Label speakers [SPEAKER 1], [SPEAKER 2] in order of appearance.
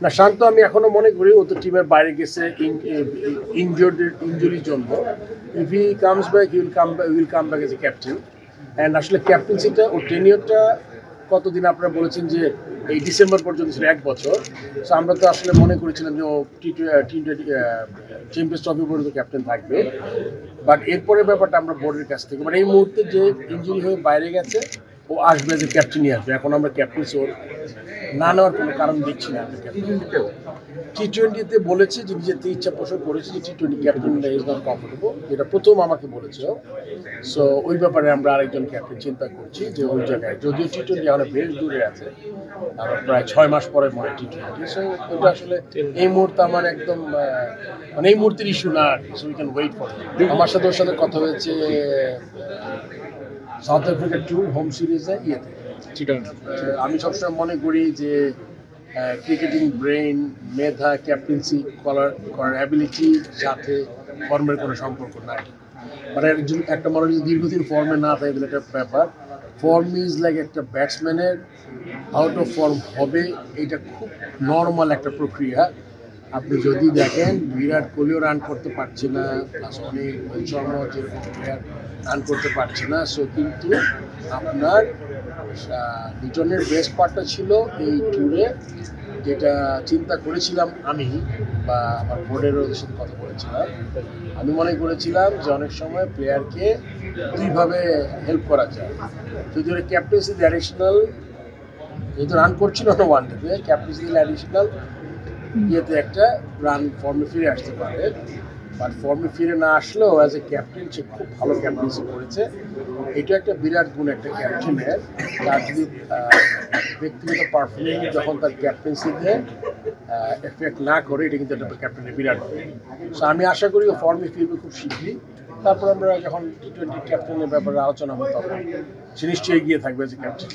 [SPEAKER 1] না, শান্ত আমি এখনো মনে করি ও তো টিমের বাইরে গেছে ইনজুরির জন্য। If he comes back will come back as a captain. And আসলে ক্যাপ্টেন্সিটা ও টেনিয়রটা কতদিন আপনারা বলেছেন যে এই ডিসেম্বর পর্যন্ত ছিল 1 বছর। সো আমরা তো আসলে মনে করেছিলাম যে ও চ্যাম্পিয়ন্স ট্রফি পর্যন্ত ক্যাপ্টেন থাকবে। বাট এরপরের ব্যাপারটা আমরা বোর্ডের কাছ থেকে মানে এই মুহূর্তে যে ইনজুরি হয়ে বাইরে গেছে ও আসবে যে ক্যাপ্টেনই আসবে। এখন আমরা ক্যাপ্টেন্সি ওর না নেওয়ার কোনো কারণ দেখছি না। টি-20তে বলেছে যে নিজের ইচ্ছা পোষণ করেছে যে টি-20 ক্যাপ্টেন ইজ নট কমফোর্টেবল, যেটা প্রথম আমাকে বলেছে। সো ওই ব্যাপারে আমরা আরেকজন ক্যাপ্টেন চিন্তা করছি যে ওই জায়গায় যদিও টি-20 আমরা বেশ দূরে আছে, আমরা প্রায় 6 মাস পরে মনে টি-20। সো ওটা আসলে এই মুহূর্তে আমার একদম মানে এই মুহূর্তের ইস্যু না আর কি। So we can wait for. আমার সাথে ওর সাথে কথা হয়েছে সাউথ আফ্রিকার ট্যুর হোম সিরিজে ইয়েতে। আমি সবসময় মনে করি যে ক্রিকেটিং ব্রেইন, মেধা, ক্যাপ্টেন্সি করার অ্যাবিলিটির সাথে ফর্মের কোনো সম্পর্ক নাই। মানে একটা মানুষ যদি দীর্ঘদিন ফর্মে না থাকে তাহলে একটা ব্যাপার। ফর্ম ইজ লাইক একটা ব্যাটসম্যানের আউট অফ ফর্ম হবে, এটা খুব নর্মাল একটা প্রক্রিয়া। আপনি যদি দেখেন বিরাট কোহলিও রান করতে পারছে না, প্লাস অনেক রোহিত শর্মাও যেরকম প্লেয়ার রান করতে পারছে না। সো কিন্তু আপনার লিটনের বেস্ট পার্টটা ছিল এই ট্যুরে, যেটা চিন্তা করেছিলাম আমি বা আমার বোর্ডের ওদের সাথে কথা বলেছিলাম। আমি মনে করেছিলাম যে অনেক সময় প্লেয়ারকে দুইভাবে হেল্প করা যায়। যদি ওরা ক্যাপ্টেন্সি অ্যাডিশনাল যেহেতু রান করছিল না ওয়ানডেতে, ক্যাপ্টেন্সি অ্যাডিশনাল ইয়েতে একটা রান ফর্মে ফিরে আসতে পারে। বাট ফর্মে ফিরে না আসলেও অ্যাজ এ ক্যাপ্টেন সে খুব ভালো ক্যাপ্টেন্সি করেছে। এটা একটা বিরাট গুণ একটা ক্যাপ্টেনের। তার যদি ব্যক্তিগত পারফরমেন্স যখন তার ক্যাপ্টেন্সিতে এফেক্ট না করে, এটা কিন্তু একটা ক্যাপ্টেনের বিরাট গুণ। সো আমি আশা করি ও ফর্মে ফিরবে খুব শীঘ্রই। তারপর আমরা যখন টি-20 ক্যাপ্টেনের ব্যাপারে আলোচনা হবে তখন সে নিশ্চয়ই এগিয়ে থাকবে যে ক্যাপ্টেন।